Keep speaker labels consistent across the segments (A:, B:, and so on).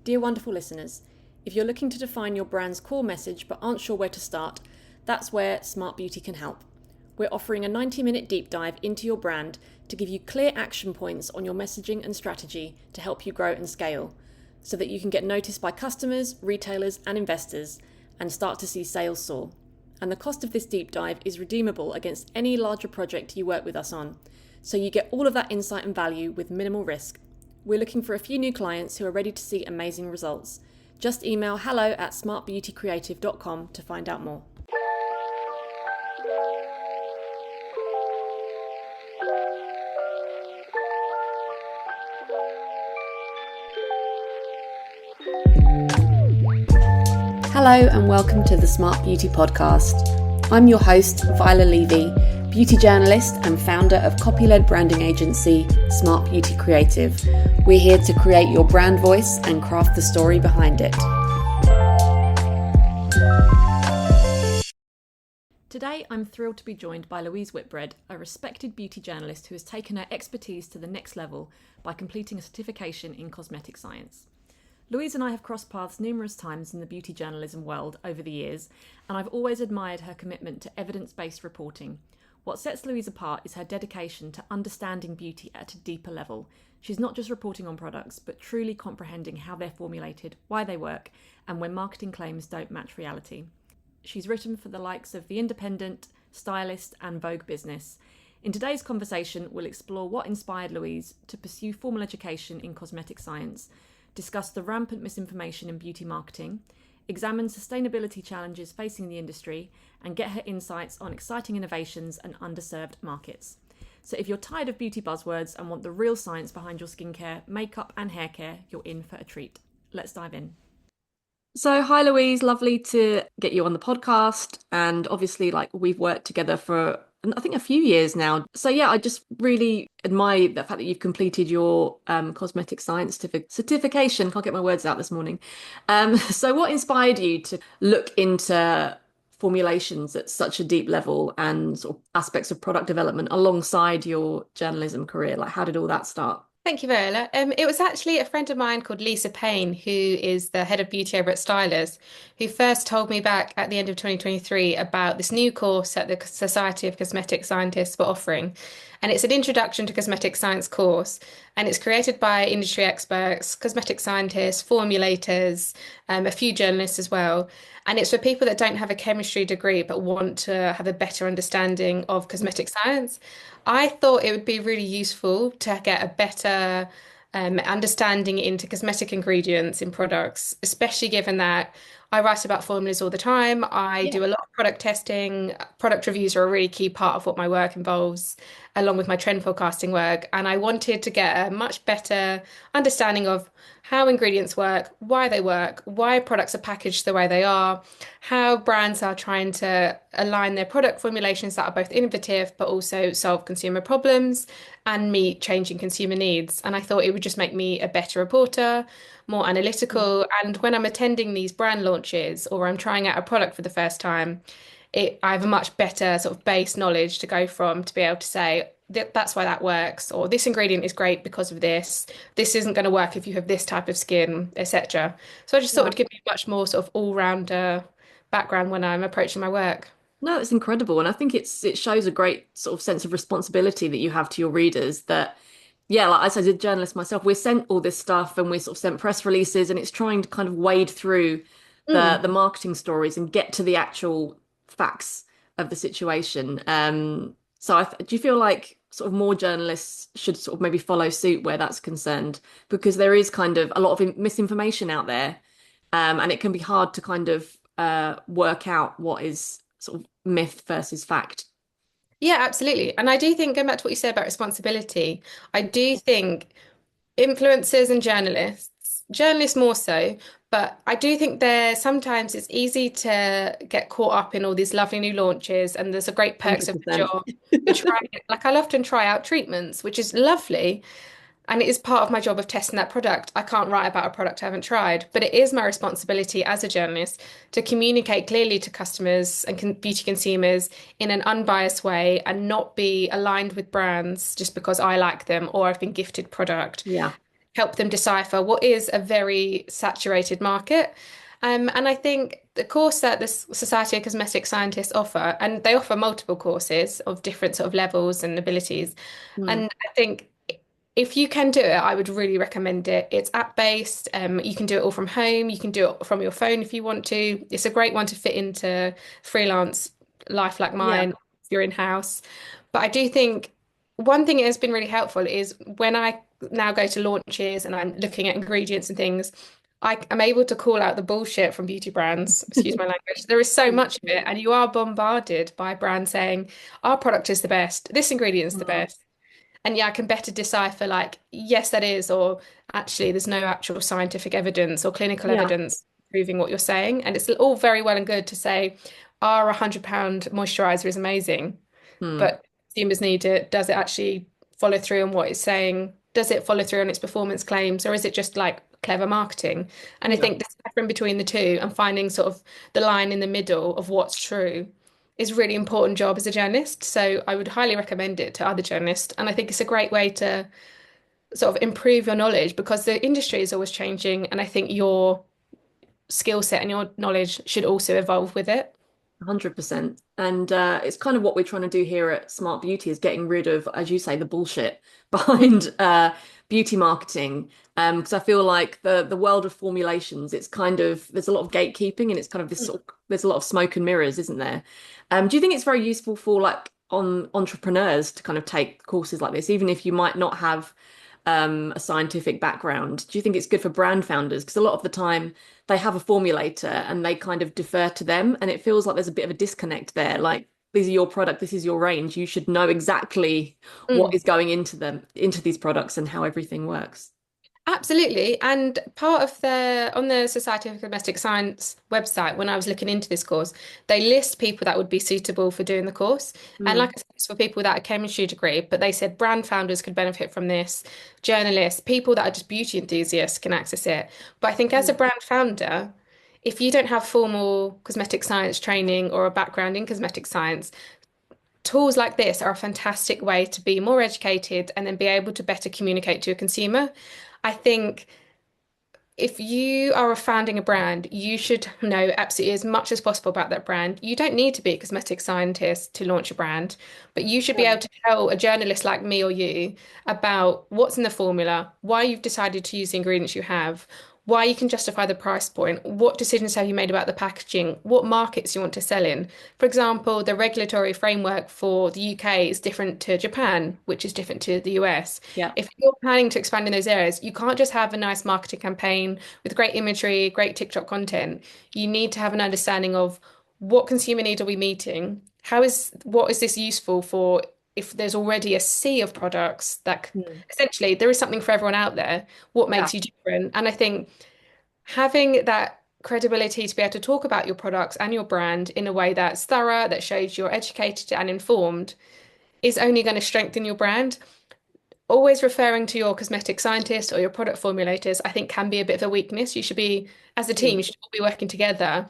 A: Dear wonderful listeners, if you're looking to define your brand's core message but aren't sure where to start, that's where Smart Beauty can help. We're offering a 90-minute deep dive into your brand to give you clear action points on your messaging and strategy to help you grow and scale, so that you can get noticed by customers, retailers and investors and start to see sales soar. And the cost of this deep dive is redeemable against any larger project you work with us on, so you get all of that insight and value with minimal risk. We're looking for a few new clients who are ready to see amazing results. Just email hello@smartbeautycreative.com to find out more. Hello and welcome to the Smart Beauty Podcast. I'm your host, Viola Levy, beauty journalist and founder of copy-led branding agency, Smart Beauty Creative. We're here to create your brand voice and craft the story behind it. Today, I'm thrilled to be joined by Louise Whitbread, a respected beauty journalist who has taken her expertise to the next level by completing a certification in cosmetic science. Louise and I have crossed paths numerous times in the beauty journalism world over the years, and I've always admired her commitment to evidence-based reporting. What sets Louise apart is her dedication to understanding beauty at a deeper level. She's not just reporting on products, but truly comprehending how they're formulated, why they work, and when marketing claims don't match reality. She's written for the likes of The Independent, Stylist, and Vogue Business. In today's conversation, we'll explore what inspired Louise to pursue formal education in cosmetic science, discuss the rampant misinformation in beauty marketing, examine sustainability challenges facing the industry, and get her insights on exciting innovations and underserved markets. So if you're tired of beauty buzzwords and want the real science behind your skincare, makeup and hair care, you're in for a treat. Let's dive in. So hi Louise, lovely to get you on the podcast, and obviously we've worked together for I think a few years now. So yeah, I just really admire the fact that you've completed your cosmetic science certification. Can't get my words out this morning. So what inspired you to look into formulations at such a deep level and sort of aspects of product development alongside your journalism career? Like, how did all that start?
B: Thank you, Viola. It was actually a friend of mine called Lisa Payne, who is the head of beauty over at Stylist, who first told me back at the end of 2023 about this new course that the Society of Cosmetic Scientists were offering. And it's an introduction to cosmetic science course. And it's created by industry experts, cosmetic scientists, formulators, a few journalists as well. And it's for people that don't have a chemistry degree but want to have a better understanding of cosmetic science. I thought it would be really useful to get a better understanding into cosmetic ingredients in products, especially given that I write about formulas all the time. I do a lot of product testing. Product reviews are a really key part of what my work involves, along with my trend forecasting work. And I wanted to get a much better understanding of how ingredients work, why products are packaged the way they are, how brands are trying to align their product formulations that are both innovative but also solve consumer problems and meet changing consumer needs. And I thought it would just make me a better reporter, more analytical. And when I'm attending these brand launches or I'm trying out a product for the first time, I have a much better sort of base knowledge to go from to be able to say that's why that works, or this ingredient is great because of this. This isn't going to work if you have this type of skin, etc. So I just thought it would give me a much more sort of all-rounder background when I'm approaching my work.
A: No, it's incredible. And I think it shows a great sort of sense of responsibility that you have to your readers that, yeah, like I said, as a journalist myself, we're sent all this stuff and we're sort of sent press releases, and it's trying to kind of wade through the marketing stories and get to the actual facts of the situation. So do you feel like sort of more journalists should sort of maybe follow suit where that's concerned? Because there is kind of a lot of misinformation out there, and it can be hard to kind of work out what is sort of myth versus fact.
B: Yeah, absolutely. And I do think, going back to what you said about responsibility, I do think influencers and journalists more so, but I do think sometimes it's easy to get caught up in all these lovely new launches and there's a great perks of the
A: 100%.
B: job. I'll often try out treatments, which is lovely. And it is part of my job of testing that product. I can't write about a product I haven't tried, but it is my responsibility as a journalist to communicate clearly to customers and beauty consumers in an unbiased way and not be aligned with brands just because I like them or I've been gifted product.
A: Yeah.
B: help them decipher what is a very saturated market. And I think the course that the Society of Cosmetic Scientists offer, and they offer multiple courses of different sort of levels and abilities.
A: Mm.
B: And I think if you can do it, I would really recommend it. It's app-based. You can do it all from home. You can do it from your phone if you want to. It's a great one to fit into freelance life like
A: Yeah.
B: mine, if you're in-house. But I do think one thing that has been really helpful is when I now go to launches and I'm looking at ingredients and things, I am able to call out the bullshit from beauty brands, excuse my language. There is so much of it, and you are bombarded by brands saying, our product is the best, this ingredient is the
A: Mm.
B: best. And yeah, I can better decipher like, yes, that is, or actually, there's no actual scientific evidence or clinical
A: Yeah.
B: evidence proving what you're saying. And it's all very well and good to say, our £100 moisturizer is amazing,
A: Mm.
B: but consumers need it. Does it actually follow through on what it's saying? Does it follow through on its performance claims, or is it just like clever marketing? And I
A: Yeah.
B: think deciphering between the two and finding sort of the line in the middle of what's true is a really important job as a journalist. So I would highly recommend it to other journalists. And I think it's a great way to sort of improve your knowledge because the industry is always changing. And I think your skill set and your knowledge should also evolve with it.
A: 100%. And it's kind of what we're trying to do here at Smart Beauty is getting rid of, as you say, the bullshit behind beauty marketing. Because I feel like the world of formulations, it's kind of there's a lot of gatekeeping and it's kind of this sort of, there's a lot of smoke and mirrors, isn't there? Do you think it's very useful for like on entrepreneurs to kind of take courses like this, even if you might not have a scientific background? Do you think it's good for brand founders? Because a lot of the time they have a formulator and they kind of defer to them, and it feels like there's a bit of a disconnect there. Like, these are your product, this is your range. You should know exactly what
B: Mm.
A: is going into them, into these products, and how everything works.
B: Absolutely. And part of on the Society of Domestic Science website, when I was looking into this course, they list people that would be suitable for doing the course. And like
A: Mm,
B: I said, it's for people without a chemistry degree, but they said brand founders could benefit from this, journalists, people that are just beauty enthusiasts can access it. But I think as a
A: mm,
B: brand founder, if you don't have formal cosmetic science training or a background in cosmetic science, tools like this are a fantastic way to be more educated and then be able to better communicate to a consumer. I think if you are founding a brand, you should know absolutely as much as possible about that brand. You don't need to be a cosmetic scientist to launch a brand, but you should be
A: yeah.
B: able to tell a journalist like me or you about what's in the formula, why you've decided to use the ingredients you have, why you can justify the price point, what decisions have you made about the packaging, what markets you want to sell in. For example, the regulatory framework for the UK is different to Japan, which is different to the US.
A: Yeah.
B: If you're planning to expand in those areas, you can't just have a nice marketing campaign with great imagery, great TikTok content. You need to have an understanding of what consumer need are we meeting? What is this useful for if there's already a sea of products that
A: Mm,
B: essentially there is something for everyone out there. What
A: yeah.
B: makes you different? And I think having that credibility to be able to talk about your products and your brand in a way that's thorough, that shows you're educated and informed, is only going to strengthen your brand. Always referring to your cosmetic scientist or your product formulators, I think can be a bit of a weakness. You should be, as a team,
A: Mm,
B: you should all be working together.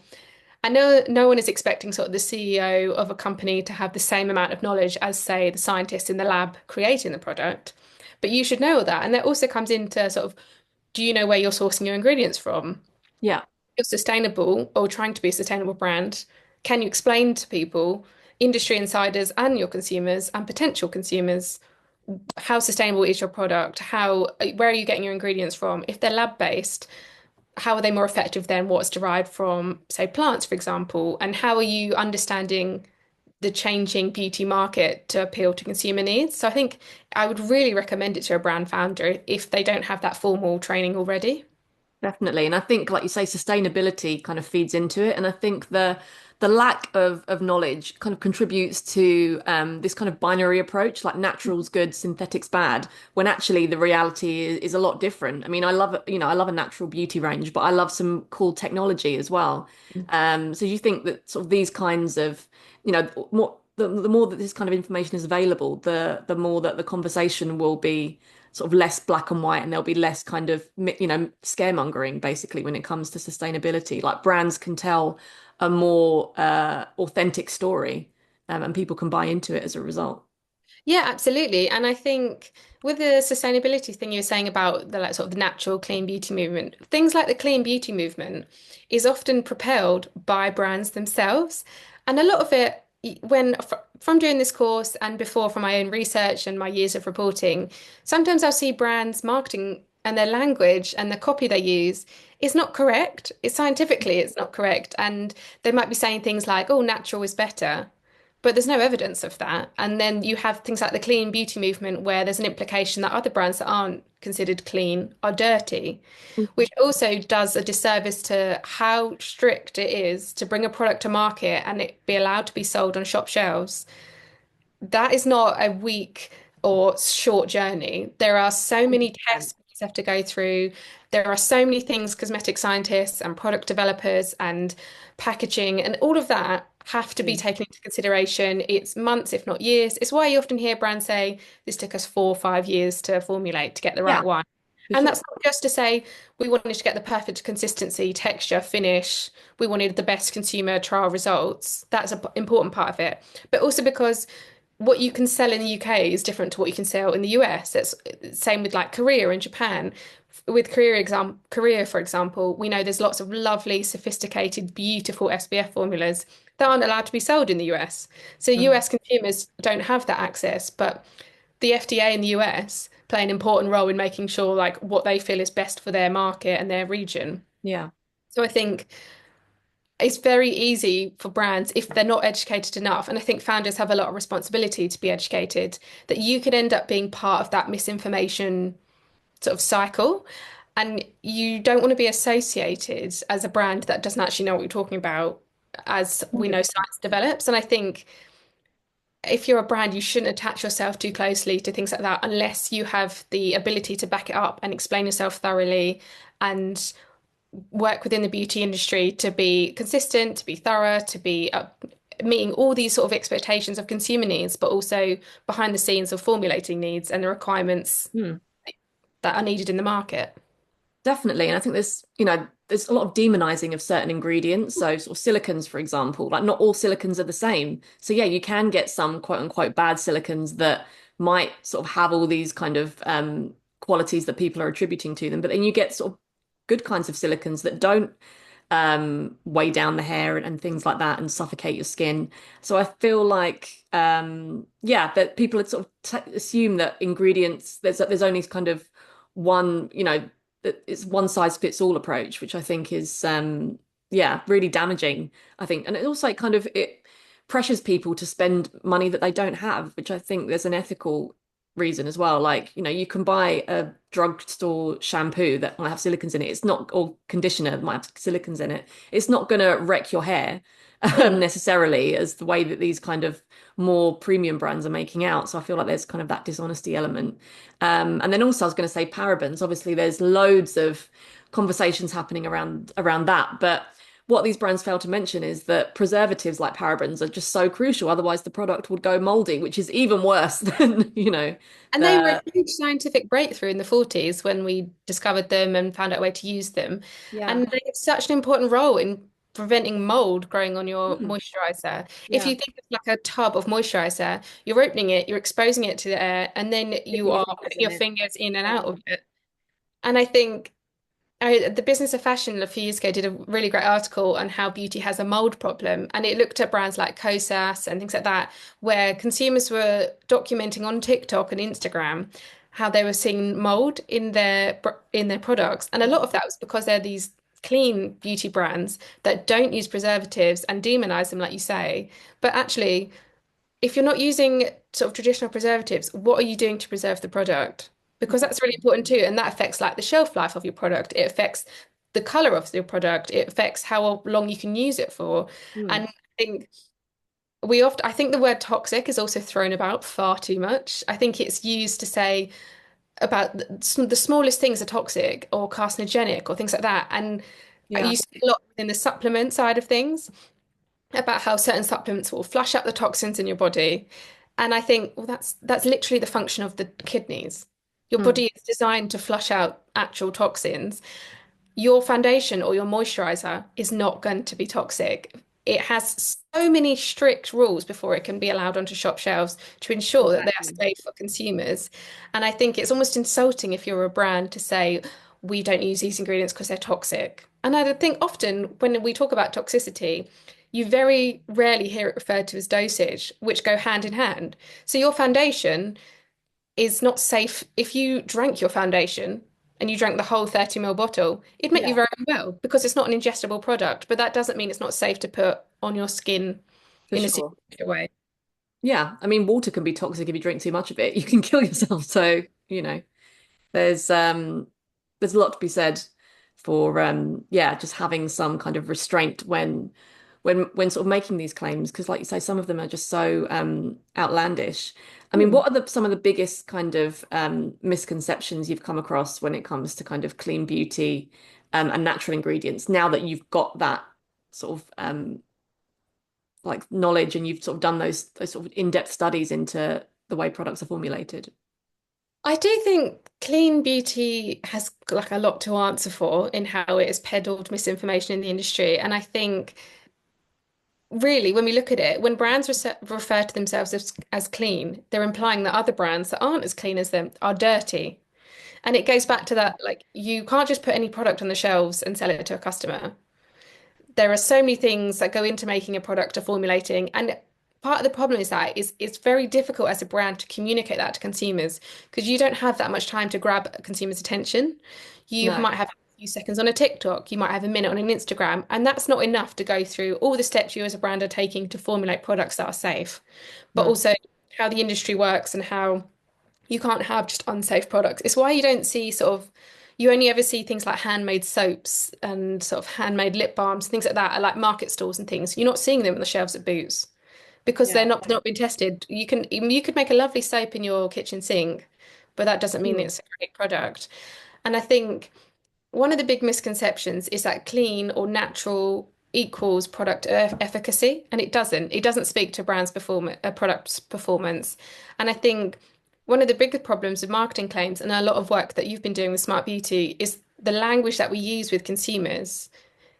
B: I know no one is expecting sort of the CEO of a company to have the same amount of knowledge as, say, the scientist in the lab creating the product, but you should know all that. And that also comes into sort of, do you know where you're sourcing your ingredients from?
A: yeah.
B: You're sustainable or trying to be a sustainable brand. Can you explain to people, industry insiders and your consumers and potential consumers, how sustainable is your product? Where are you getting your ingredients from? If they're lab-based, how are they more effective than what's derived from, say, plants, for example? And how are you understanding the changing beauty market to appeal to consumer needs? So I think I would really recommend it to a brand founder if they don't have that formal training already.
A: Definitely. And I think, like you say, sustainability kind of feeds into it. And I think the lack of knowledge kind of contributes to this kind of binary approach, like natural's good, synthetic's bad, when actually the reality is a lot different. I mean, I love a natural beauty range, but I love some cool technology as well. So you think that sort of these kinds of, more the more that this kind of information is available, the more that the conversation will be sort of less black and white, and there'll be less kind of scaremongering basically when it comes to sustainability. Like, brands can tell a more authentic story, and people can buy into it as a result.
B: Yeah, absolutely. And I think with the sustainability thing you were saying about the like sort of the natural clean beauty movement, things like the clean beauty movement is often propelled by brands themselves. And a lot of it, from doing this course and before from my own research and my years of reporting, sometimes I'll see brands marketing and their language and the copy they use is not correct. It's not correct. And they might be saying things like, oh, natural is better. But there's no evidence of that. And then you have things like the clean beauty movement, where there's an implication that other brands that aren't considered clean are dirty, which also does a disservice to how strict it is to bring a product to market and it be allowed to be sold on shop shelves. That is not a week or short journey. There are so many
A: 100%.
B: tests you have to go through. There are so many things cosmetic scientists and product developers and packaging and all of that have to be
A: Mm.
B: taken into consideration. It's months, if not years. It's why you often hear brands say, this took us 4 or 5 years to formulate to get the right
A: Yeah,
B: one.
A: for
B: And
A: sure.
B: that's not just to say we wanted to get the perfect consistency, texture, finish. We wanted the best consumer trial results. That's an important part of it. But also because what you can sell in the UK is different to what you can sell in the US. It's same with like Korea and Japan. With Korea, for example, we know there's lots of lovely, sophisticated, beautiful SPF formulas that aren't allowed to be sold in the US. So
A: Mm.
B: US consumers don't have that access, but the FDA in the US play an important role in making sure like what they feel is best for their market and their region.
A: Yeah.
B: So I think it's very easy for brands if they're not educated enough, and I think founders have a lot of responsibility to be educated, that you could end up being part of that misinformation sort of cycle. And you don't want to be associated as a brand that doesn't actually know what you're talking about, as we know
A: 100%.
B: science develops. And I think if you're a brand, you shouldn't attach yourself too closely to things like that unless you have the ability to back it up and explain yourself thoroughly and work within the beauty industry to be consistent, to be thorough, to be meeting all these sort of expectations of consumer needs, but also behind the scenes of formulating needs and the requirements
A: Mm.
B: that are needed in the market.
A: Definitely. And I think there's a lot of demonizing of certain ingredients. So sort of silicons, for example, like not all silicons are the same. So yeah, you can get some quote unquote bad silicons that might sort of have all these kind of qualities that people are attributing to them. But then you get sort of good kinds of silicons that don't weigh down the hair and things like that and suffocate your skin. So I feel like yeah, that people would sort of t assume that ingredients there's only kind of one, it's one size fits all approach, which I think is yeah, really damaging, I think. And it also kind of it pressures people to spend money that they don't have, which I think there's an ethical reason as well. Like, you can buy a drugstore shampoo that might have silicons in it. It's not, or conditioner that might have silicons in it. It's not going to wreck your hair
B: Mm.
A: necessarily as the way that these kind of more premium brands are making out. So I feel like there's kind of that dishonesty element. And then also I was going to say parabens. Obviously, there's loads of conversations happening around that, but what these brands fail to mention is that preservatives like parabens are just so crucial. Otherwise, the product would go moldy, which is even worse than,
B: And they were a
A: the
B: huge scientific breakthrough in the 40s when we discovered them and found out a way to use them.
A: yeah.
B: And they have such an important role in preventing mold growing on your
A: Mm,
B: moisturizer. If
A: yeah.
B: you think of like a tub of moisturizer, you're opening it, you're exposing it to the air, and then
A: Sticking
B: you
A: your
B: are
A: fingers
B: putting
A: in
B: your
A: it.
B: fingers in and
A: Yeah.
B: out of it. And I think the Business of Fashion a few years ago did a really great article on how beauty has a mold problem. And it looked at brands like Kosas and things like that, where consumers were documenting on TikTok and Instagram how they were seeing mold in their products. And a lot of that was because they're these clean beauty brands that don't use preservatives and demonize them, like you say. But actually, if you're not using sort of traditional preservatives, what are you doing to preserve the product? Because that's really important too, and that affects like the shelf life of your product. It affects the color of your product. It affects how long you can use it for.
A: Mm,
B: And I think I think the word toxic is also thrown about far too much. I think it's used to say about the smallest things are toxic or carcinogenic or things like that. And
A: yeah.
B: you see a lot in the supplement side of things about how certain supplements will flush out the toxins in your body. And I think, well, that's literally the function of the kidneys. Your
A: Mm,
B: body is designed to flush out actual toxins. Your foundation or your moisturizer is not going to be toxic. it has so many strict rules before it can be allowed onto shop shelves to ensure that they are
A: Exactly.
B: safe for consumers. And I think it's almost insulting if you're a brand to say, we don't use these ingredients because they're toxic. And I think often when we talk about toxicity, you very rarely hear it referred to as dosage, which go hand in hand. So your foundation is not safe. If you drank your foundation and you drank the whole 30 ml bottle, it'd make you
A: Yeah,
B: very unwell because it's not an ingestible product. But that doesn't mean it's not safe to put on your skin
A: for
B: in a
A: sure.
B: significant way.
A: Yeah, I mean, water can be toxic if you drink too much of it. You can kill yourself. So, there's there's a lot to be said for yeah, just having some kind of restraint when sort of making these claims, because like you say, some of them are just so outlandish. I mean,
B: Hmm.
A: what are some of the biggest kind of misconceptions you've come across when it comes to kind of clean beauty and natural ingredients now that you've got that sort of like knowledge and you've sort of done those sort of in-depth studies into the way products are formulated?
B: I do think clean beauty has like a lot to answer for in how it has peddled misinformation in the industry. And I think really, when we look at it, when brands refer to themselves as clean, they're implying that other brands that aren't as clean as them are dirty. And it goes back to that, like, you can't just put any product on the shelves and sell it to a customer. There are so many things that go into making a product or formulating. And part of the problem is that it's very difficult as a brand to communicate that to consumers because you don't have that much time to grab a consumer's attention. You
A: No.
B: might have a few seconds on a TikTok, you might have a minute on an Instagram, and that's not enough to go through all the steps you as a brand are taking to formulate products that are safe, but
A: No.
B: also how the industry works and how you can't have just unsafe products. It's why you don't see sort of, you only ever see things like handmade soaps and sort of handmade lip balms, things like that, at like market stalls and things. You're not seeing them on the shelves at Boots because
A: Yeah.
B: they're not been tested. You could make a lovely soap in your kitchen sink, but that doesn't mean
A: Mm.
B: it's a great product. And I think one of the big misconceptions is that clean or natural equals product efficacy, and it doesn't. It doesn't speak to brand's performance, a product's performance. And I think one of the bigger problems with marketing claims and a lot of work that you've been doing with Smart Beauty is the language that we use with consumers.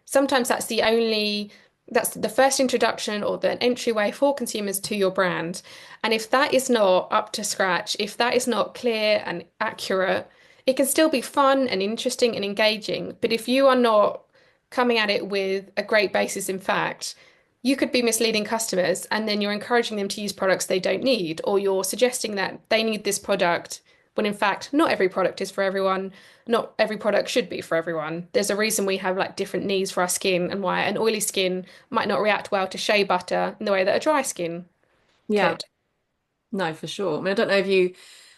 B: Sometimes that's the first introduction or the entryway for consumers to your brand. And if that is not up to scratch, if that is not clear and accurate, it can still be fun and interesting and engaging. But if you are not coming at it with a great basis in fact, you could be misleading customers and then you're encouraging them to use products they don't need, or you're suggesting that they need this product when in fact not every product is for everyone. Not every product should be for everyone. There's a reason we have like different needs for our skin and why an oily skin might not react well to shea butter in the way that a dry skin
A: Yeah.
B: could.
A: No, for sure. I mean, I don't know if you,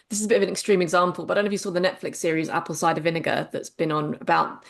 A: this is a bit of an extreme example, but I don't know if you saw the Netflix series Apple Cider Vinegar that's been on about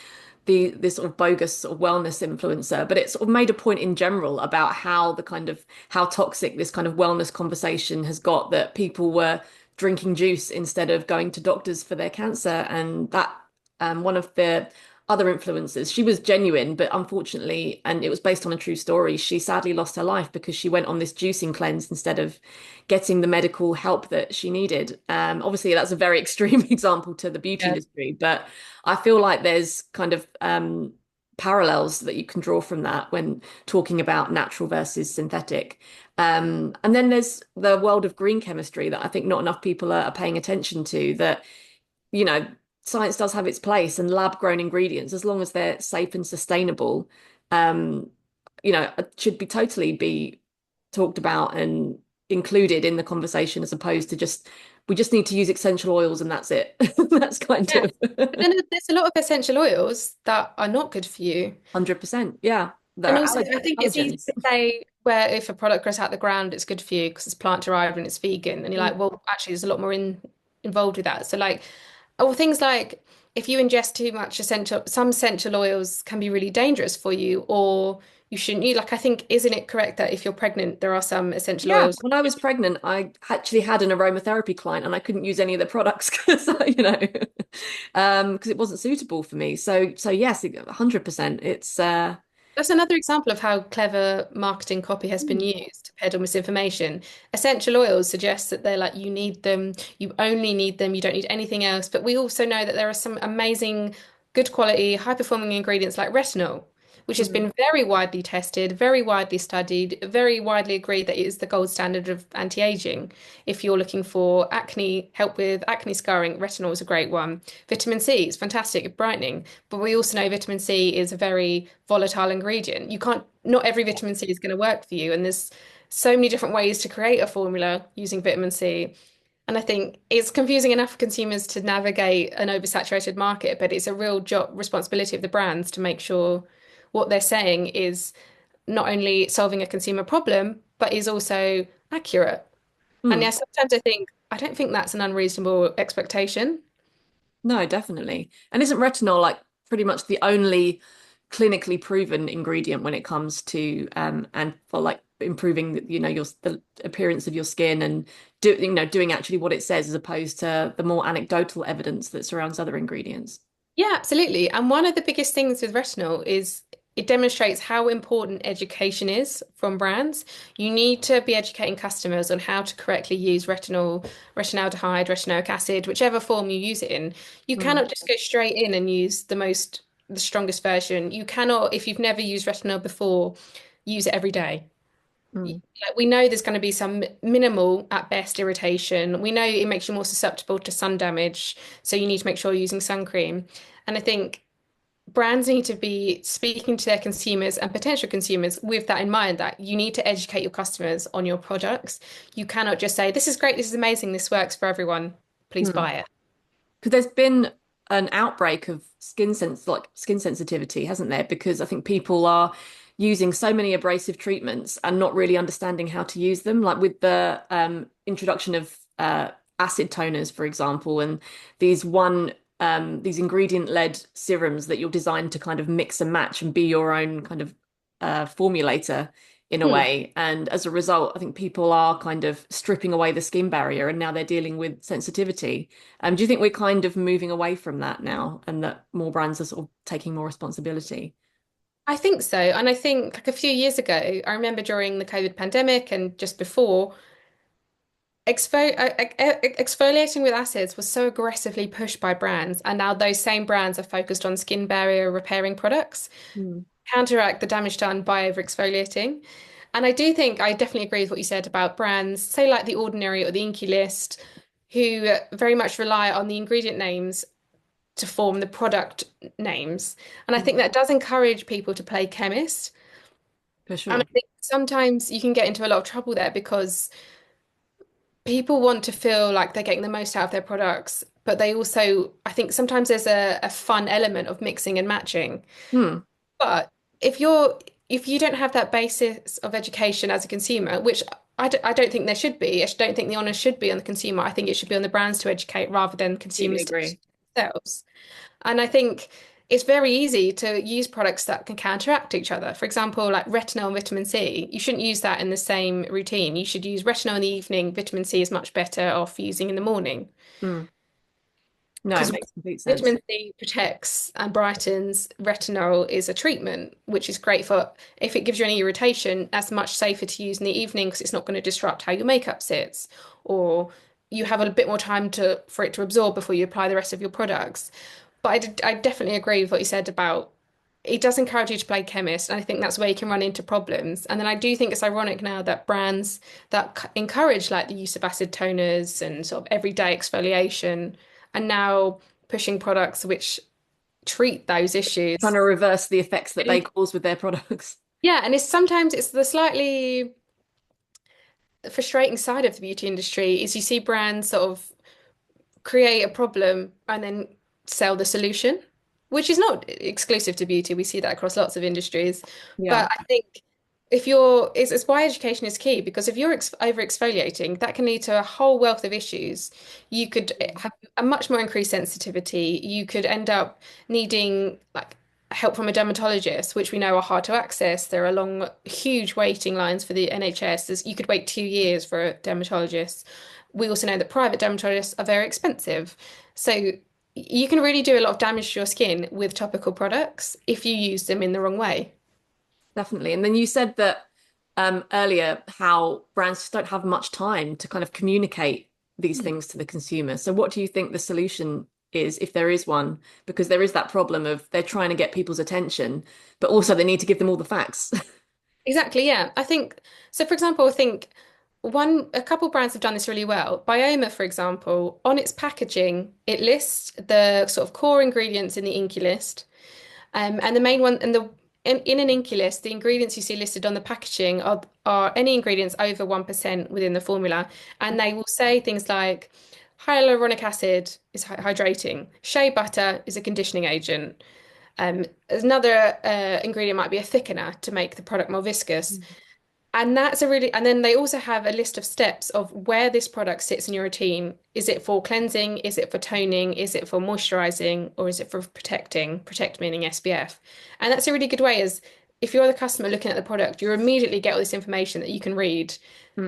A: this sort of bogus sort of wellness influencer, but it sort of made a point in general about how the kind of how toxic this kind of wellness conversation has got, that people were drinking juice instead of going to doctors for their cancer. And that one of the other influencers, she was genuine, but unfortunately, and it was based on a true story, she sadly lost her life because she went on this juicing cleanse instead of getting the medical help that she needed. Obviously, that's a very extreme example to the beauty
B: Yeah.
A: industry, but I feel like there's kind of parallels that you can draw from that when talking about natural versus synthetic. And then there's the world of green chemistry that I think not enough people are paying attention to, that, you know, science does have its place, and lab grown ingredients, as long as they're safe and sustainable, um, should be totally be talked about and included in the conversation, as opposed to just we just need to use essential oils and that's it. That's kind
B: Yeah.
A: of
B: But then there's a lot of essential oils that are not good for you.
A: 100%. Yeah. There
B: And
A: are
B: also, I think it's easy
A: allergens.
B: to say where if a product grows out the ground, it's good for you because it's plant derived and it's vegan. And you're like,
A: Mm.
B: well, actually, there's a lot more involved with that. So, like, or things like if you ingest too much some essential oils can be really dangerous for you, or you shouldn't use. Like, I think, isn't it correct that if you're pregnant, there are some essential
A: Yeah,
B: oils?
A: when I was pregnant, I actually had an aromatherapy client and I couldn't use any of the products because, because it wasn't suitable for me. So yes, 100%. It's
B: That's another example of how clever marketing copy has been
A: Mm.
B: used to peddle misinformation. Essential oils suggest that they're like, you need them, you only need them, you don't need anything else. But we also know that there are some amazing, good quality, high performing ingredients like retinol, which has
A: Mm.
B: been very widely tested, very widely studied, very widely agreed that it is the gold standard of anti-aging. If you're looking for acne, help with acne scarring, retinol is a great one. Vitamin C is fantastic at brightening, but we also know vitamin C is a very volatile ingredient. Not every vitamin C is going to work for you, and there's so many different ways to create a formula using vitamin C. And I think it's confusing enough for consumers to navigate an oversaturated market, but it's a real job responsibility of the brands to make sure what they're saying is not only solving a consumer problem, but is also accurate. And
A: Mm.
B: yeah, sometimes I don't think that's an unreasonable expectation.
A: No, definitely. And isn't retinol like pretty much the only clinically proven ingredient when it comes to and for like improving, your the appearance of your skin and doing actually what it says as opposed to the more anecdotal evidence that surrounds other ingredients.
B: Yeah, absolutely. And one of the biggest things with retinol is it demonstrates how important education is from brands. You need to be educating customers on how to correctly use retinol, retinaldehyde, retinoic acid, whichever form you use it in. You
A: Mm.
B: cannot just go straight in and use the strongest version. You cannot, if you've never used retinol before, use it every day.
A: Mm.
B: Like we know there's going to be some minimal at best irritation. We know it makes you more susceptible to sun damage, so you need to make sure you're using sun cream. And I think brands need to be speaking to their consumers and potential consumers with that in mind that you need to educate your customers on your products. You cannot just say, this is great, this is amazing, this works for everyone. Please
A: Mm.
B: buy it.
A: Because there's been an outbreak of skin sensitivity, hasn't there? Because I think people are using so many abrasive treatments and not really understanding how to use them, like with the introduction of acid toners, for example, and these ingredient-led serums that you're designed to kind of mix and match and be your own kind of formulator in a
B: Hmm.
A: way. And as a result, I think people are kind of stripping away the skin barrier and now they're dealing with sensitivity. Do you think we're kind of moving away from that now and that more brands are sort of taking more responsibility?
B: I think so. And I think like a few years ago, I remember during the COVID pandemic and just before, exfoliating with acids was so aggressively pushed by brands. And now those same brands are focused on skin barrier repairing products,
A: Mm.
B: counteract the damage done by over exfoliating. And I do think I definitely agree with what you said about brands, say like The Ordinary or the Inky List, who very much rely on the ingredient names to form the product names. And I think
A: Mm.
B: that does encourage people to play chemist.
A: For
B: And
A: sure.
B: I think sometimes you can get into a lot of trouble there because people want to feel like they're getting the most out of their products, but they also, I think sometimes there's a fun element of mixing and matching.
A: Hmm.
B: But if you don't have that basis of education as a consumer, which I don't think there should be, I don't think the onus should be on the consumer. I think it should be on the brands to educate rather than
A: Completely
B: consumers to
A: agree.
B: themselves. And I think it's very easy to use products that can counteract each other. For example, like retinol and vitamin C, you shouldn't use that in the same routine. You should use retinol in the evening. Vitamin C is much better off using in the morning
A: Hmm. No, it
B: because
A: makes complete sense.
B: vitamin C protects and brightens. Retinol is a treatment, which is great for if it gives you any irritation, that's much safer to use in the evening because it's not going to disrupt how your makeup sits, or you have a bit more time to for it to absorb before you apply the rest of your products. But I definitely agree with what you said about it does encourage you to play chemist, and I think that's where you can run into problems. And then I do think it's ironic now that brands that encourage like the use of acid toners and sort of everyday exfoliation are now pushing products which treat those
A: Trying
B: issues.
A: to reverse the effects that they
B: And
A: cause with their products.
B: yeah, and it's sometimes it's the slightly frustrating side of the beauty industry is you see brands sort of create a problem and then sell the solution, which is not exclusive to beauty. We see that across lots of industries.
A: Yeah.
B: But I think it's why education is key because if you're ex over exfoliating, that can lead to a whole wealth of issues. You could have a much more increased sensitivity. You could end up needing like help from a dermatologist, which we know are hard to access. There are long, huge waiting lines for the NHS. You could wait 2 years for a dermatologist. We also know that private dermatologists are very expensive. So you can really do a lot of damage to your skin with topical products if you use them in the wrong way.
A: Definitely. And then you said that earlier how brands just don't have much time to kind of communicate these things to the consumer. So what do you think the solution is, if there is one, because there is that problem of they're trying to get people's attention, but also they need to give them all the facts.
B: Exactly, yeah. I think so. For example, I think a couple brands have done this really well. Bioma, for example, on its packaging, it lists the sort of core ingredients in the INCI list. And the main one, and in an Inky list, the ingredients you see listed on the packaging are any ingredients over 1% within the formula. And they will say things like hyaluronic acid is hydrating, shea butter is a conditioning agent. Another ingredient might be a thickener to make the product more viscous. And that's a really, and then they also have a list of steps of where this product sits in your routine. Is it for cleansing? Is it for toning? Is it for moisturizing? Or is it for protecting? Protect meaning SPF. And that's a really good way is if you're the customer looking at the product, you immediately get all this information that you can read.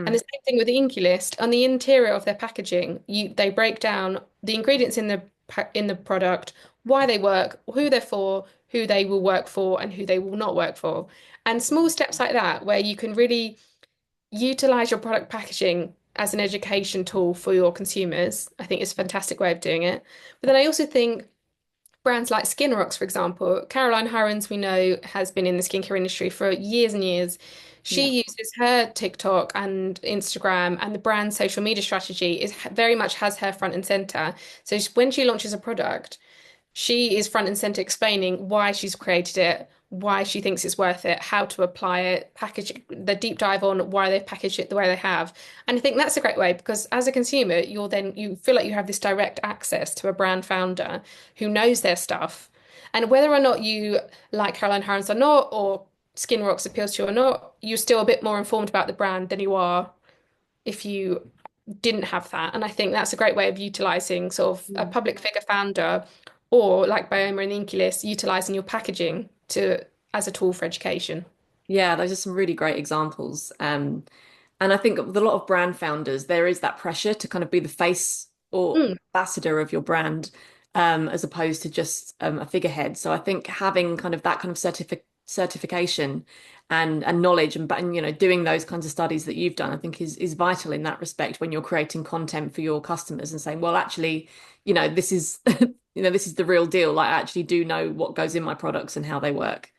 B: And the
A: Mm.
B: same thing with the Inky list. On the interior of their packaging, they break down the ingredients in the product, why they work, who they're for, who they will work for, and who they will not work for. And small steps like that, where you can really utilize your product packaging as an education tool for your consumers, I think is a fantastic way of doing it. But then I also think brands like Skin Rocks, for example, Caroline Hirons, we know, has been in the skincare industry for years and years.
A: Yeah.
B: She uses her TikTok and Instagram, and the brand social media strategy is very much has her front and center. So when she launches a product, she is front and center explaining why she's created it, why she thinks it's worth it, how to apply it, package the deep dive on why they've packaged it the way they have. And I think that's a great way because as a consumer, you feel like you have this direct access to a brand founder who knows their stuff. And whether or not you like Caroline Hirons or not, or Skin Rocks appeals to you or not, you're still a bit more informed about the brand than you are if you didn't have that. And I think that's a great way of utilizing sort of a
A: Mm.
B: public figure founder or like Bioma and Inculus, utilizing your packaging to as a tool for education.
A: Yeah, those are some really great examples. And I think with a lot of brand founders, there is that pressure to kind of be the face or
B: Mm,
A: ambassador of your brand, as opposed to just a figurehead. So I think having kind of that kind of certification and knowledge and doing those kinds of studies that you've done, I think is vital in that respect when you're creating content for your customers and saying, well, actually, this is this is the real deal. Like, I actually do know what goes in my products and how they work,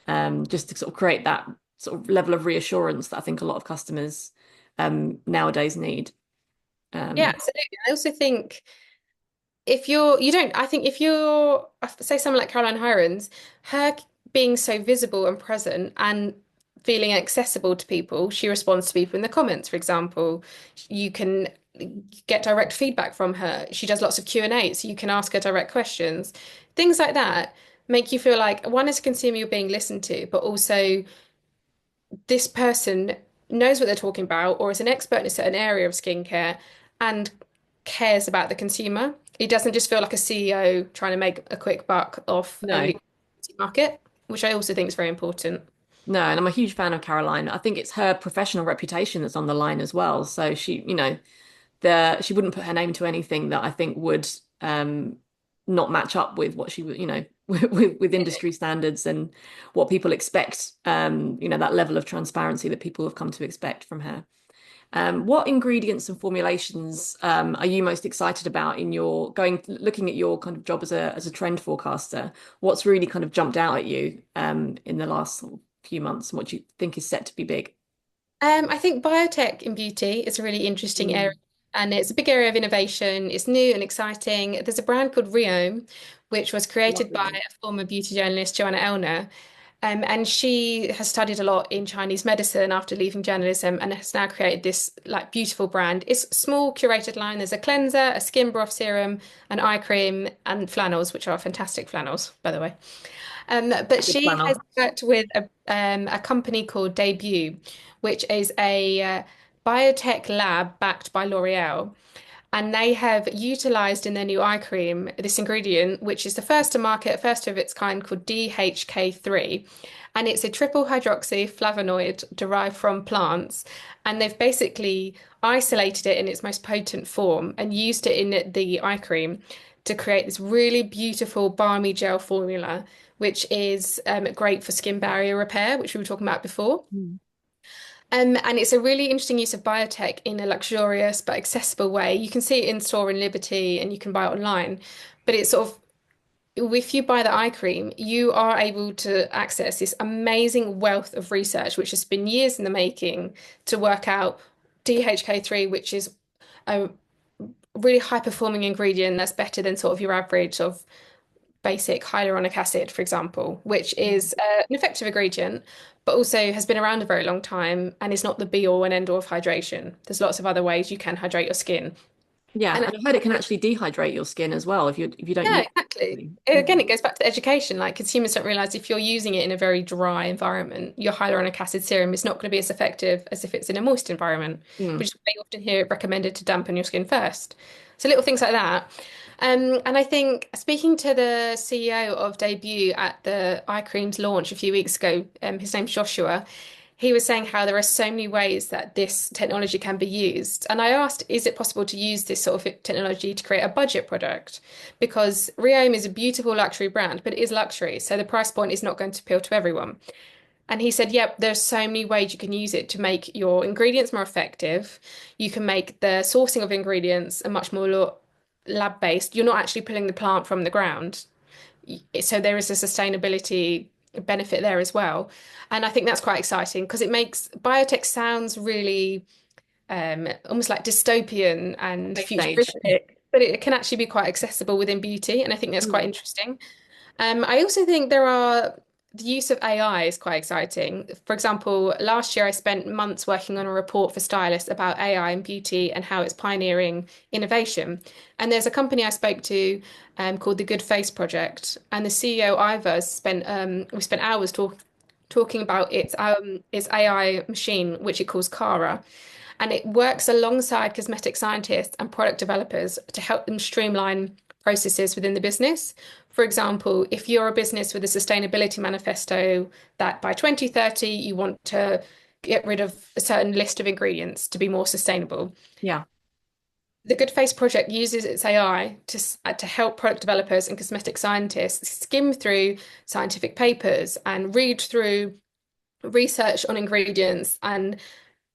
A: just to sort of create that sort of level of reassurance that I think a lot of customers nowadays need.
B: yeah,
A: Um,
B: absolutely. I also think if you're you don't I think if you're say someone like Caroline Hirons, her being so visible and present and feeling accessible to people, she responds to people in the comments, for example. You can get direct feedback from her. She does lots of Q&A, so you can ask her direct questions. Things like that make you feel like one, as a consumer, you're being listened to, but also this person knows what they're talking about or is an expert in a certain area of skincare and cares about the consumer. It doesn't just feel like a CEO trying to make a quick buck off a
A: no,
B: lucrative market, which I also think is very important.
A: no, and I'm a huge fan of Caroline. I think it's her professional reputation that's on the line as well. So she wouldn't put her name to anything that I think would not match up with what she would, with industry standards and what people expect, that level of transparency that people have come to expect from her. What ingredients and formulations are you most excited about in your looking at your kind of job as a trend forecaster? What's really kind of jumped out at you in the last sort of few months, and what you think is set to be big?
B: I think biotech in beauty is a really interesting area,
A: Mm,
B: and it's a big area of innovation. It's new and exciting. There's a brand called Riome, which was created by
A: lovely.
B: a former beauty journalist, Joanna Elner. And she has studied a lot in Chinese medicine after leaving journalism and has now created this like beautiful brand. It's a small curated line. There's a cleanser, a skin broth serum, an eye cream, and flannels, which are fantastic flannels, by the way. But
A: Good
B: she has
A: planner.
B: worked with a company called Debut, which is a biotech lab backed by L'Oreal. And they have utilized in their new eye cream this ingredient, which is the first to market, first of its kind, called DHK3. And it's a triple hydroxy flavonoid derived from plants. And they've basically isolated it in its most potent form and used it in the eye cream to create this really beautiful balmy gel formula, which is great for skin barrier repair, which we were talking about before.
A: Mm.
B: And it's a really interesting use of biotech in a luxurious but accessible way. You can see it in store in Liberty and you can buy it online. but it's sort of if you buy the eye cream, you are able to access this amazing wealth of research, which has been years in the making to work out DHK3, which is a really high performing ingredient that's better than sort of your average of basic hyaluronic acid, for example, which is an effective ingredient, but also has been around a very long time and is not the be all and end all of hydration. There's lots of other ways you can hydrate your skin.
A: Yeah,
B: And
A: and I've heard it can actually dehydrate your skin as well if you don't
B: yeah,
A: use it
B: exactly.
A: properly.
B: Again, it goes back to the education. Like consumers don't realize if you're using it in a very dry environment, your hyaluronic acid serum is not going to be as effective as if it's in a moist environment,
A: Mm.
B: which is why you often hear it recommended to dampen your skin first. So little things like that. And I think speaking to the CEO of Debut at the eye creams launch a few weeks ago, his name's Joshua. He was saying how there are so many ways that this technology can be used. And I asked, is it possible to use this sort of technology to create a budget product? Because Riome is a beautiful luxury brand, but it is luxury. So the price point is not going to appeal to everyone. And he said, yep, there's so many ways you can use it to make your ingredients more effective. You can make the sourcing of ingredients a much more lab-based. You're not actually pulling the plant from the ground. So there is a sustainability benefit there as well. And I think that's quite exciting because it makes biotech sounds really almost like dystopian and
A: Safe stage.
B: futuristic, but it can actually be quite accessible within beauty. And I think that's quite
A: Mm.
B: interesting. I also think there are the use of AI is quite exciting. For example, last year I spent months working on a report for stylists about AI and beauty and how it's pioneering innovation. And there's a company I spoke to called the Good Face Project, and the CEO Ivor spent we spent hours talking about its AI machine, which it calls Cara, and it works alongside cosmetic scientists and product developers to help them streamline processes within the business. For example, if you're a business with a sustainability manifesto that by 2030 you want to get rid of a certain list of ingredients to be more sustainable,
A: Yeah.
B: the Good Face project uses its AI to help product developers and cosmetic scientists skim through scientific papers and read through research on ingredients and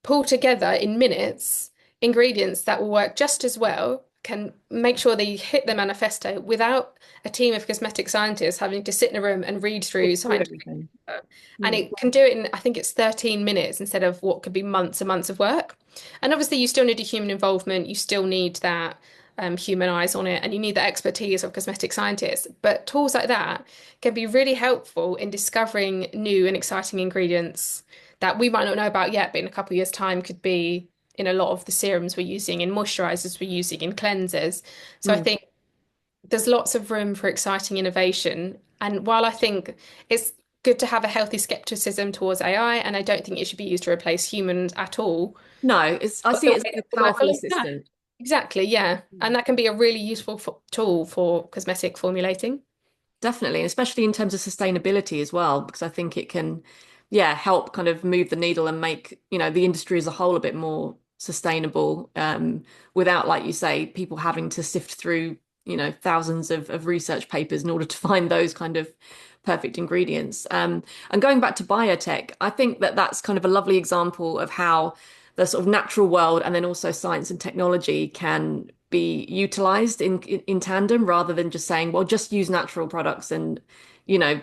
B: pull together in minutes ingredients that will work just as well, can make sure they hit the manifesto without a team of cosmetic scientists having to sit in a room and read through
A: Through
B: scientific
A: everything.
B: paper. And
A: Mm.
B: it can do it in, I think it's 13 minutes instead of what could be months and months of work. And obviously, you still need a human involvement, you still need that. Human eyes on it, and you need the expertise of cosmetic scientists. But tools like that can be really helpful in discovering new and exciting ingredients that we might not know about yet, but in a couple of years' time could be in a lot of the serums we're using, in moisturizers we're using, in cleansers. So I
A: Mm.
B: think there's lots of room for exciting innovation. And while I think it's good to have a healthy skepticism towards AI, and I don't think it should be used to replace humans at all,
A: No, I
B: but
A: see
B: the
A: it as
B: way
A: like
B: that
A: a
B: will work
A: powerful
B: alongside.
A: assistant.
B: Exactly, yeah. And that can be a really useful tool for cosmetic formulating.
A: Definitely, especially in terms of sustainability as well, because I think it can, yeah, help kind of move the needle and make, the industry as a whole a bit more sustainable, without, like you say, people having to sift through, thousands of research papers in order to find those kind of perfect ingredients. And going back to biotech, I think that that's kind of a lovely example of how the sort of natural world and then also science and technology can be utilized in tandem rather than just saying, well, just use natural products and you know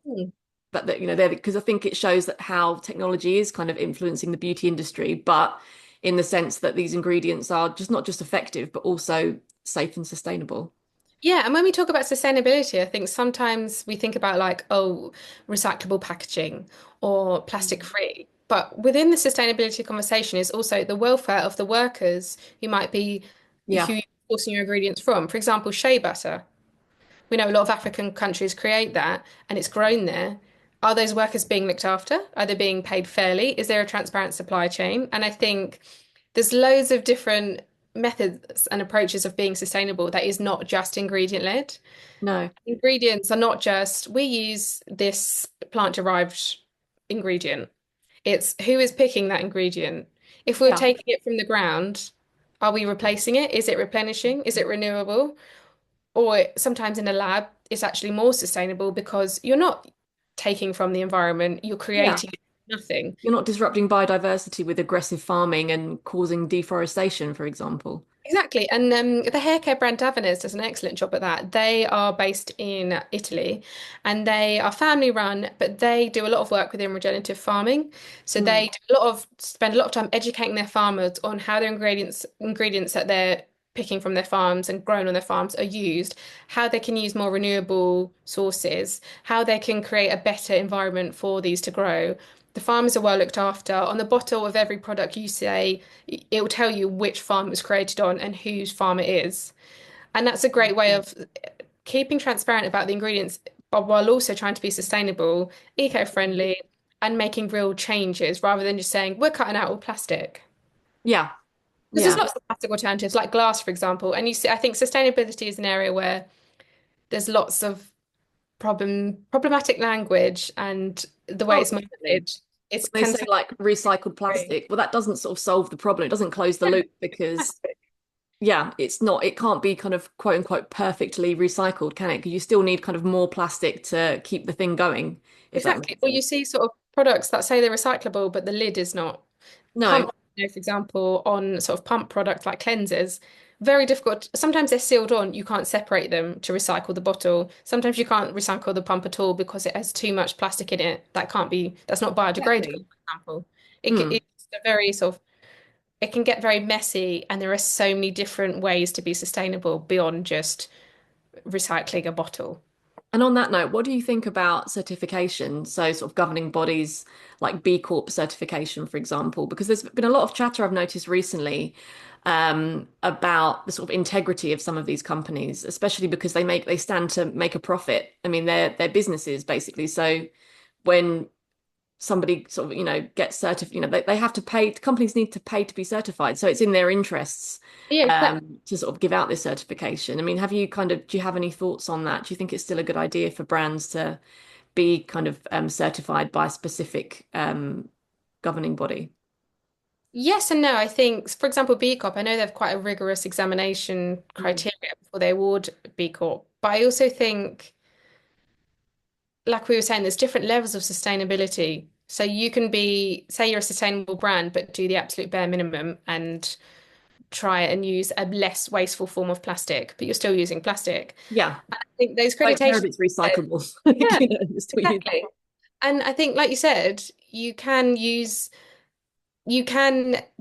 B: Hmm.
A: that they're because I think it shows that how technology is kind of influencing the beauty industry, but in the sense that these ingredients are just not just effective but also safe and sustainable.
B: Yeah, and when we talk about sustainability, I think sometimes we think about like, oh, recyclable packaging or plastic
A: Mm.
B: free. But within the sustainability conversation is also the welfare of the workers who might be
A: Yeah,
B: who you're sourcing your ingredients from. For example, shea butter. We know a lot of African countries create that and it's grown there. Are those workers being looked after? Are they being paid fairly? Is there a transparent supply chain? And I think there's loads of different methods and approaches of being sustainable that is not just ingredient led.
A: no,
B: Ingredients are not just we use this plant-derived ingredient. It's who is picking that ingredient. If we're
A: yeah,
B: taking it from the ground, are we replacing it? Is it replenishing? Is it renewable? Or sometimes in a lab, it's actually more sustainable because you're not taking from the environment, you're
A: yeah.
B: creating it. nothing.
A: You're not disrupting biodiversity with aggressive farming and causing deforestation, for example.
B: Exactly. And the hair care brand Davines does an excellent job at that. They are based in Italy and they are family run, but they do a lot of work within regenerative farming. So
A: Mm.
B: they do a lot of spend a lot of time educating their farmers on how their ingredients that they're picking from their farms and grown on their farms are used, how they can use more renewable sources, how they can create a better environment for these to grow. The farmers are well looked after. On the bottle of every product you say, it will tell you which farm it was created on and whose farm it is. And that's a great way of keeping transparent about the ingredients, but while also trying to be sustainable, eco-friendly, and making real changes rather than just saying, we're cutting out all plastic.
A: Yeah,
B: Because there's
A: yeah.
B: lots of plastic alternatives, like glass, for example. And you see, I think sustainability is an area where there's lots of problematic language and the way
A: Oh,
B: it's
A: definitely.
B: marketed. It
A: When they
B: can
A: say
B: sound
A: like recycled
B: very
A: plastic, well, that doesn't sort of solve the problem. It doesn't close the loop because, yeah, it can't be kind of quote unquote perfectly recycled, can it? Because you still need kind of more plastic to keep the thing going, if that
B: exactly.
A: makes
B: Well, you
A: sense.
B: see sort of products that say they're recyclable, but the lid is not.
A: No,
B: Pump, for example, on sort of pump products like cleansers, very difficult. Sometimes they're sealed on, you can't separate them to recycle the bottle. Sometimes you can't recycle the pump at all because it has too much plastic in it. That's not biodegradable,
A: exactly.
B: for example.
A: Hmm.
B: It's a very sort of, it can get very messy, and there are so many different ways to be sustainable beyond just recycling a bottle.
A: And on that note, what do you think about certification? So, sort of governing bodies like B Corp certification, for example, because there's been a lot of chatter I've noticed recently about the sort of integrity of some of these companies, especially because they stand to make a profit. I mean, they're businesses basically. So when somebody sort of, gets certified, they have to pay, companies need to pay to be certified. So it's in their interests
B: Yeah, exactly.
A: to sort of give out this certification. I mean, do you have any thoughts on that? Do you think it's still a good idea for brands to be kind of certified by a specific governing body?
B: Yes and no. I think, for example, B Corp, I know they have quite a rigorous examination
A: Mm.
B: criteria before they award B Corp. But I also think, like we were saying, there's different levels of sustainability. So you can be, say you're a sustainable brand, but do the absolute bare minimum and try and use a less wasteful form of plastic, but you're still using plastic.
A: Yeah,
B: I think those
A: I don't care
B: accreditations,
A: if it's recyclable. Like,
B: yeah,
A: you're still using.
B: exactly. And I think, like you said, you can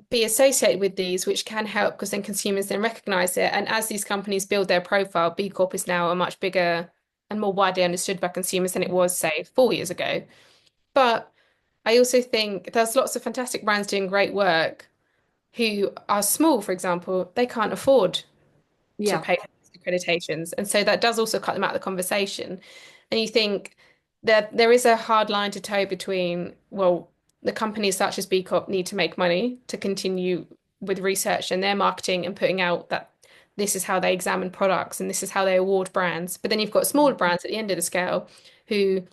B: be associated with these, which can help because then consumers then recognize it. And as these companies build their profile, B Corp is now a much bigger and more widely understood by consumers than it was, say, 4 years ago. But I also think there's lots of fantastic brands doing great work who are small, for example, they can't afford to
A: Yeah,
B: pay for these accreditations. And so that does also cut them out of the conversation. And you think that there is a hard line to toe between, well, the companies such as B Corp need to make money to continue with research and their marketing and putting out that this is how they examine products and this is how they award brands. But then you've got smaller brands at the end of the scale who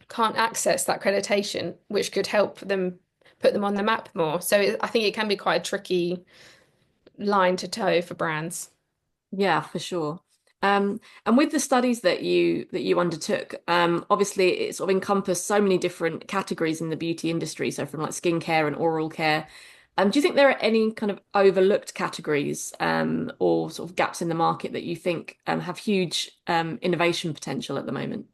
B: can't access that accreditation, which could help them put them on the map more. So I think it can be quite a tricky line to toe for brands.
A: yeah, for sure. And with the studies that you undertook, obviously it sort of encompassed so many different categories in the beauty industry, so from like skincare and oral care. Do you think there are any kind of overlooked categories or sort of gaps in the market that you think have huge innovation potential at the moment?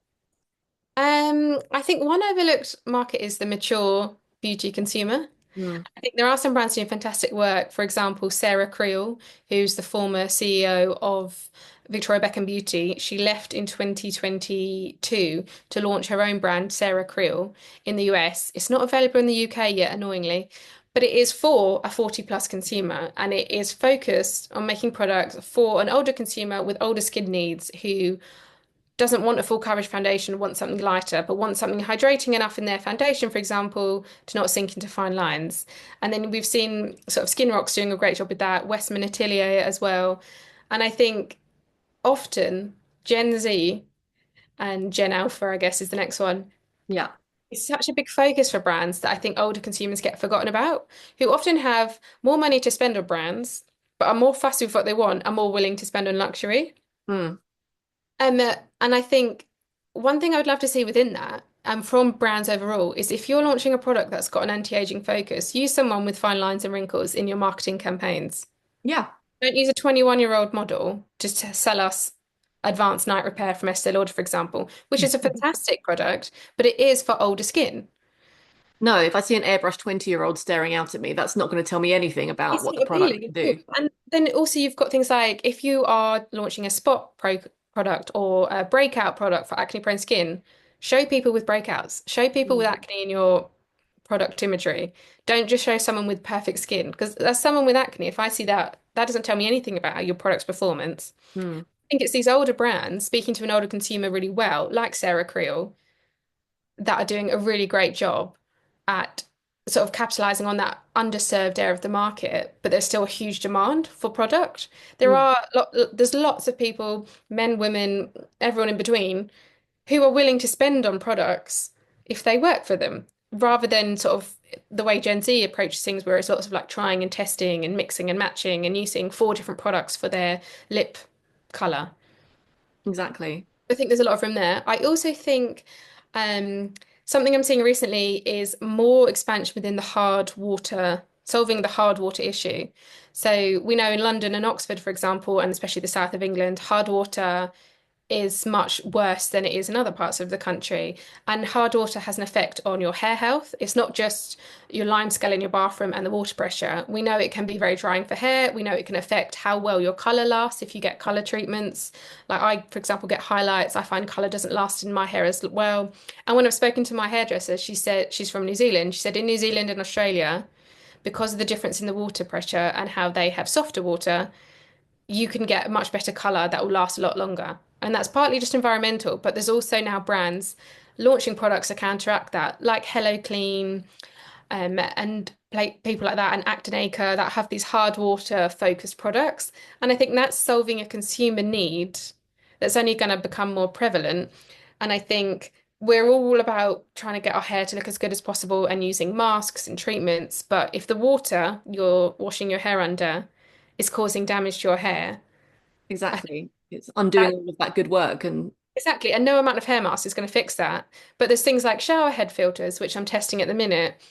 B: I think one overlooked market is the mature beauty consumer.
A: Mm.
B: I think there are some brands doing fantastic work. For example, Sarah Creel, who's the former CEO of Victoria Beckham Beauty, she left in 2022 to launch her own brand, Sarah Creel, in the US. It's not available in the UK yet, annoyingly, but it is for a 40 plus consumer and it is focused on making products for an older consumer with older skin needs who doesn't want a full coverage foundation, wants something lighter, but wants something hydrating enough in their foundation, for example, to not sink into fine lines. And then we've seen sort of Skin Rocks doing a great job with that, Westman Atelier as well. And I think often Gen Z and Gen Alpha, I guess, is the next one.
A: Yeah.
B: It's such a big focus for brands that I think older consumers get forgotten about, who often have more money to spend on brands, but are more fussy with what they want, are more willing to spend on luxury.
A: Mm.
B: And I think one thing I would love to see within that, and from brands overall is if you're launching a product that's got an anti-aging focus, use someone with fine lines and wrinkles in your marketing campaigns.
A: Yeah.
B: Don't use a 21-year-old model just to sell us advanced night repair from Estée Lauder, for example, which is a fantastic product, but it is for older skin.
A: No, if I see an airbrushed 20-year-old staring out at me, that's not going to tell me anything about
B: It's
A: what the
B: not
A: product
B: appealing
A: can
B: at all.
A: do.
B: And then also you've got things like if you are launching a spot pro product or a breakout product for acne prone skin, show people with breakouts, show people with
A: Mm.
B: acne in your product imagery. Don't just show someone with perfect skin because that's someone with acne. If I see that, that doesn't tell me anything about your product's performance.
A: Mm.
B: I think it's these older brands speaking to an older consumer really well, like Sarah Creel, that are doing a really great job at sort of capitalizing on that underserved area of the market, but there's still a huge demand for product.
A: Mm.
B: There's lots of people, men, women, everyone in between, who are willing to spend on products if they work for them, rather than sort of the way Gen Z approaches things, where it's lots of like trying and testing and mixing and matching and using four different products for their lip color.
A: Exactly.
B: I think there's a lot of room there. I also think um, something I'm seeing recently is more expansion within the hard water, solving the hard water issue. So we know in London and Oxford, for example, and especially the south of England, hard water is much worse than it is in other parts of the country. And hard water has an effect on your hair health. It's not just your lime scale in your bathroom and the water pressure. We know it can be very drying for hair. We know it can affect how well your color lasts if you get color treatments. Like I, for example, get highlights. I find color doesn't last in my hair as well. And when I've spoken to my hairdresser, she said she's from New Zealand. She said in New Zealand and Australia, because of the difference in the water pressure and how they have softer water, you can get a much better color that will last a lot longer. And that's partly just environmental, but there's also now brands launching products to counteract that, like Hello Clean, and people like that, and Actineca that have these hard water focused products. And I think that's solving a consumer need that's only going to become more prevalent. And I think we're all about trying to get our hair to look as good as possible and using masks and treatments. But if the water you're washing your hair under is causing damage to your hair, I think
A: Exactly. It's undoing
B: that
A: all of that good work. And
B: exactly, and no amount of hair mask is going to fix that. But there's things like shower head filters, which I'm testing at the minute.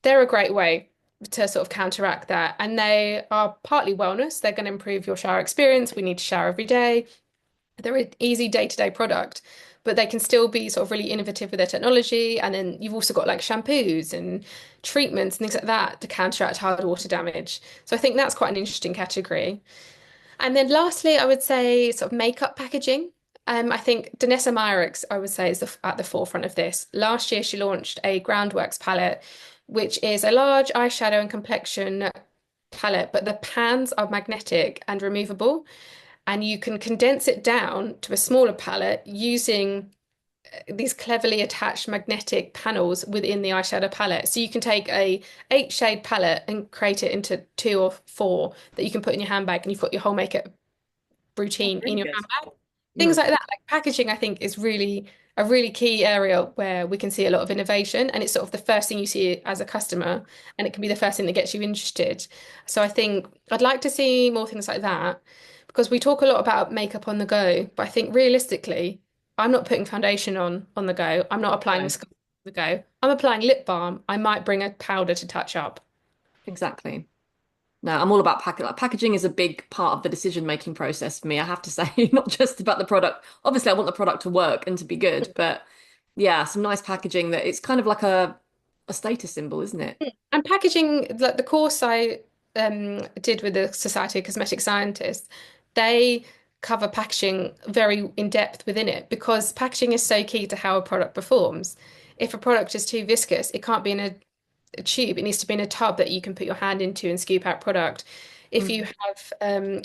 B: They're a great way to sort of counteract that. And they are partly wellness. They're going to improve your shower experience. We need to shower every day. They're an easy day-to-day product, but they can still be sort of really innovative with their technology. And then you've also got like shampoos and treatments and things like that to counteract hard water damage. So I think that's quite an interesting category. And then lastly, I would say sort of makeup packaging. I think Danessa Myricks, I would say, is at the forefront of this. Last year, she launched a Groundworks palette, which is a large eyeshadow and complexion palette, but the pans are magnetic and removable, and you can condense it down to a smaller palette using these cleverly attached magnetic panels within the eyeshadow palette. So you can take a 8 shade palette and create it into two or four that you can put in your handbag, and you've got your whole makeup
A: that's
B: routine in
A: really
B: your
A: good.
B: handbag. Things
A: Mm.
B: like that. Like packaging, I think, is really a really key area where we can see a lot of innovation. And it's sort of the first thing you see as a customer, and it can be the first thing that gets you interested. So I think I'd like to see more things like that because we talk a lot about makeup on the go, but I think realistically, I'm not putting foundation on the go. I'm not applying
A: No,
B: mascara on the go. I'm applying lip balm. I might bring a powder to touch up.
A: exactly. No, I'm all about packaging. Like, packaging is a big part of the decision-making process for me, I have to say, not just about the product. Obviously, I want the product to work and to be good, but yeah, some nice packaging that it's kind of like a status symbol, isn't it?
B: And packaging, like the course I did with the Society of Cosmetic Scientists, they cover packaging very in depth within it because packaging is so key to how a product performs. If a product is too viscous, it can't be in a tube. It needs to be in a tub that you can put your hand into and scoop out product. If you
A: Mm.
B: have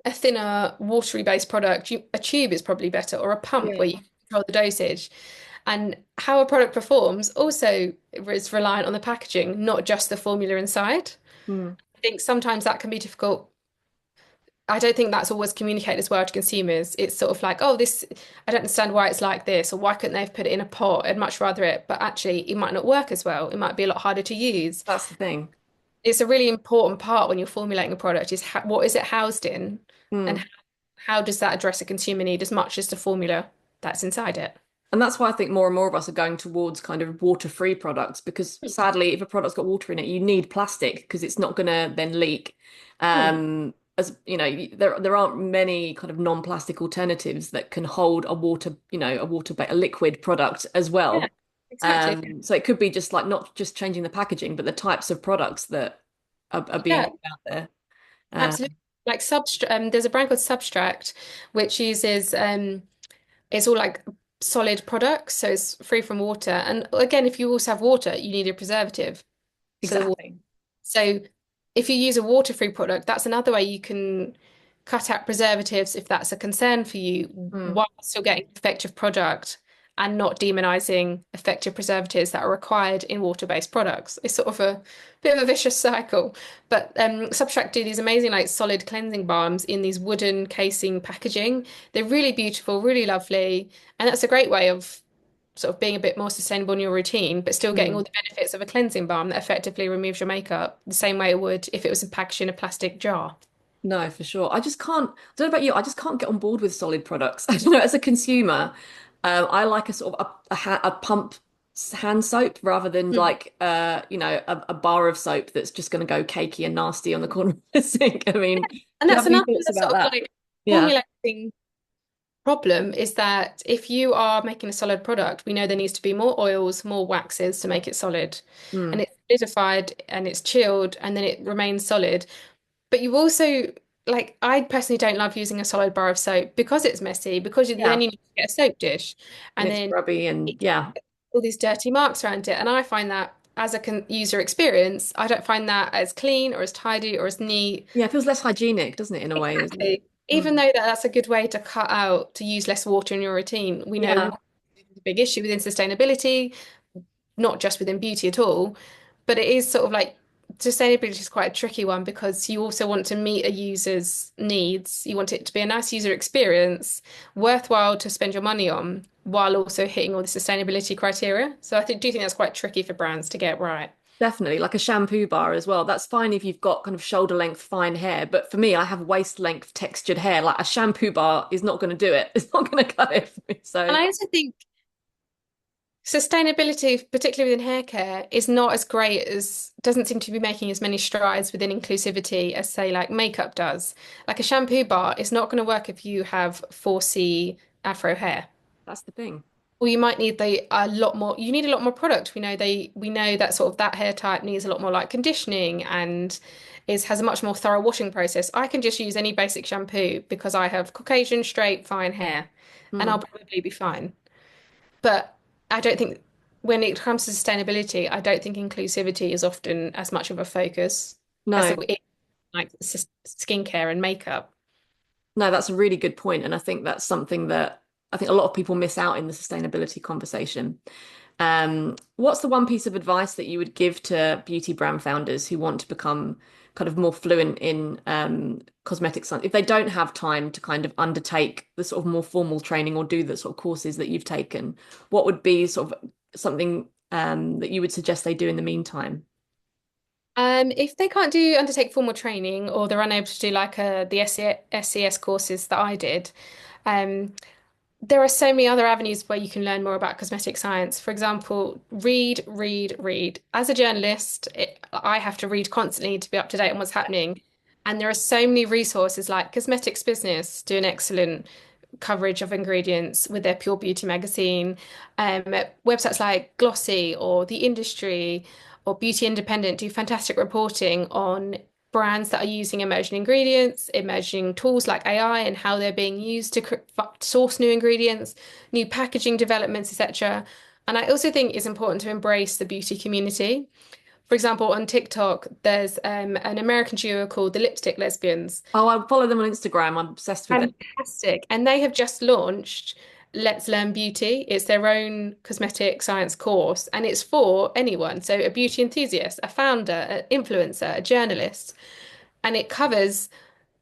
B: a thinner watery based product, a tube is probably better, or a pump
A: Yeah.
B: where you control the dosage. And how a product performs also is reliant on the packaging, not just the formula inside.
A: Mm.
B: I think sometimes that can be difficult. I don't think that's always communicated as well to consumers. It's sort of like, oh, this, I don't understand why it's like this, or why couldn't they have put it in a pot? I'd much rather it. But actually, it might not work as well. It might be a lot harder to use.
A: That's the thing.
B: It's a really important part when you're formulating a product is what is it housed in, and
A: Mm.
B: how does that address a consumer need as much as the formula that's inside it?
A: And that's why I think more and more of us are going towards kind of water-free products because sadly, if a product's got water in it, you need plastic because it's not going to then leak.
B: Mm.
A: As you know, there aren't many kind of non-plastic alternatives that can hold a water, a liquid product as
B: Yeah,
A: well.
B: exactly.
A: So it could be just like not just changing the packaging, but the types of products that are being
B: Yeah,
A: put out there.
B: absolutely. Like there's a brand called Substract, which uses it's all like solid products, so it's free from water. And again, if you also have water, you need a preservative. So the
A: Exactly.
B: So if you use a water-free product, that's another way you can cut out preservatives if that's a concern for you,
A: Mm.
B: while still getting an effective product and not demonizing effective preservatives that are required in water-based products. It's sort of a bit of a vicious cycle. But Substract do these amazing like solid cleansing balms in these wooden casing packaging. They're really beautiful, really lovely, and that's a great way of sort of being a bit more sustainable in your routine, but still getting all
A: Mm.
B: the benefits of a cleansing balm that effectively removes your makeup the same way it would if it was packaged in a plastic jar.
A: No, for sure. I just can't. I don't know about you. I just can't get on board with solid products. I don't know. As a consumer, I like a sort of a pump hand soap rather than
B: Mm.
A: like a bar of soap that's just going to go cakey and nasty on the corner of the sink. I mean, do
B: And
A: you
B: that's
A: have any
B: another
A: thoughts about
B: sort of
A: that?
B: like
A: Yeah.
B: formulating problem is that if you are making a solid product, we know there needs to be more oils, more waxes to make it solid. And
A: Mm.
B: it's solidified and it's chilled and then it remains solid. But you also, like, I personally don't love using a solid bar of soap because it's messy, because then
A: Yeah.
B: you need to get a soap dish
A: And
B: and
A: it's
B: then
A: grubby and
B: it
A: yeah.
B: gets all these dirty marks around it. And I find that as a user experience, I don't find that as clean or as tidy or as neat.
A: Yeah, it feels less hygienic, doesn't it, in a way, isn't it?
B: Exactly. Even
A: Mm.
B: though that's a good way to cut out, to use less water in your routine, we know
A: Yeah.
B: water is a big issue within sustainability, not just within beauty at all. But it is sort of like sustainability is quite a tricky one because you also want to meet a user's needs. You want it to be a nice user experience, worthwhile to spend your money on, while also hitting all the sustainability criteria. So do think that's quite tricky for brands to get right.
A: Definitely, like a shampoo bar as well. That's fine if you've got kind of shoulder length fine hair, but for me, I have waist length textured hair. Like a shampoo bar is not going to do it. It's not going to cut it for me.
B: And
A: So
B: I also think sustainability, particularly within hair care, is not as great as doesn't seem to be making as many strides within inclusivity as, say, like makeup does. Like a shampoo bar is not going to work if you have 4C afro hair.
A: that's the thing.
B: Or you might need a lot more, you need a lot more product. We know that sort of that hair type needs a lot more like conditioning and has a much more thorough washing process. I can just use any basic shampoo because I have Caucasian straight fine hair and I'll
A: Mm.
B: probably be fine. But I don't think when it comes to sustainability, I don't think inclusivity is often as much of a focus as
A: No,
B: it is like skincare and makeup.
A: no, that's a really good point, and I think that's something that I think a lot of people miss out in the sustainability conversation. What's the one piece of advice that you would give to beauty brand founders who want to become kind of more fluent in cosmetic science if they don't have time to kind of undertake the sort of more formal training or do the sort of courses that you've taken? What would be sort of something that you would suggest they do in the meantime?
B: If they can't undertake formal training or they're unable to do like the SCS courses that I did, um, there are so many other avenues where you can learn more about cosmetic science. For example, read, read, read. As a journalist, I have to read constantly to be up to date on what's happening. And there are so many resources like Cosmetics Business do an excellent coverage of ingredients with their Pure Beauty magazine. Websites like Glossy or The Industry or Beauty Independent do fantastic reporting on brands that are using emerging ingredients, emerging tools like AI and how they're being used to source new ingredients, new packaging developments, etc. And I also think it's important to embrace the beauty community. For example, on TikTok, there's an American duo called the Lipstick Lesbians.
A: Oh, I follow them on Instagram. I'm obsessed with it.
B: Fantastic. And they have just launched Let's Learn Beauty. It's their own cosmetic science course, and it's for anyone. So, a beauty enthusiast, a founder, an influencer, a journalist. And it covers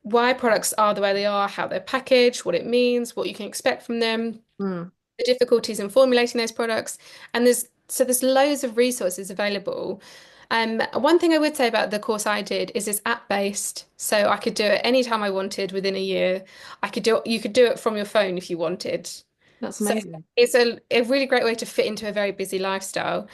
B: why products are the way they are, how they're packaged, what it means, what you can expect from them,
A: Mm.
B: the difficulties in formulating those products. And there's loads of resources available. One thing I would say about the course I did is it's app-based, so I could do it anytime I wanted within a year. You could do it from your phone if you wanted.
A: That's
B: So
A: amazing.
B: it's a really great way to fit into a very busy lifestyle.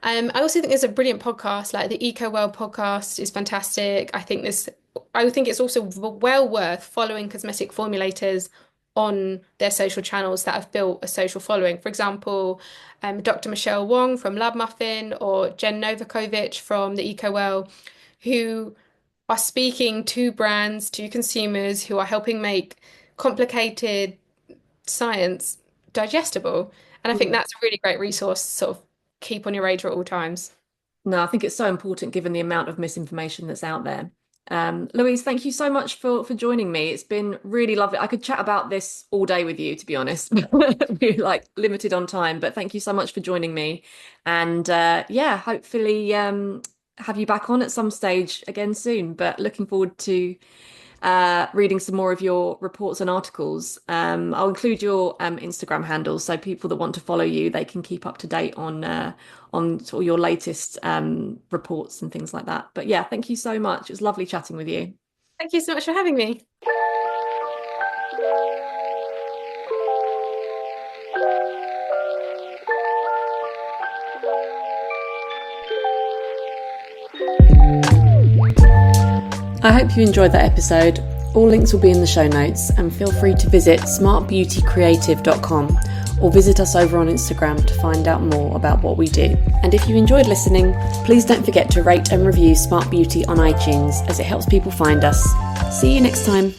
B: I also think there's a brilliant podcast, like the Eco World podcast is fantastic. I think it's also well worth following cosmetic formulators on their social channels that have built a social following. For example, Dr. Michelle Wong from Lab Muffin or Jen Novakovic from the Eco Well, who are speaking to brands, to consumers who are helping make complicated science digestible. And I think
A: Mm.
B: that's a really great resource to sort of keep on your radar at all times.
A: No, I think it's so important given the amount of misinformation that's out there. Louise, thank you so much for joining me. It's been really lovely. I could chat about this all day with you, to be honest. We're like limited on time, but thank you so much for joining me. And yeah, hopefully have you back on at some stage again soon. But looking forward to reading some more of your reports and articles. I'll include your Instagram handles so people that want to follow you, they can keep up to date on sort of your latest reports and things like that. But yeah, thank you so much. It was lovely chatting with you.
B: Thank you so much for having me.
A: I hope you enjoyed that episode. All links will be in the show notes, and feel free to visit smartbeautycreative.com or visit us over on Instagram to find out more about what we do. And if you enjoyed listening, please don't forget to rate and review Smart Beauty on iTunes, as it helps people find us. See you next time.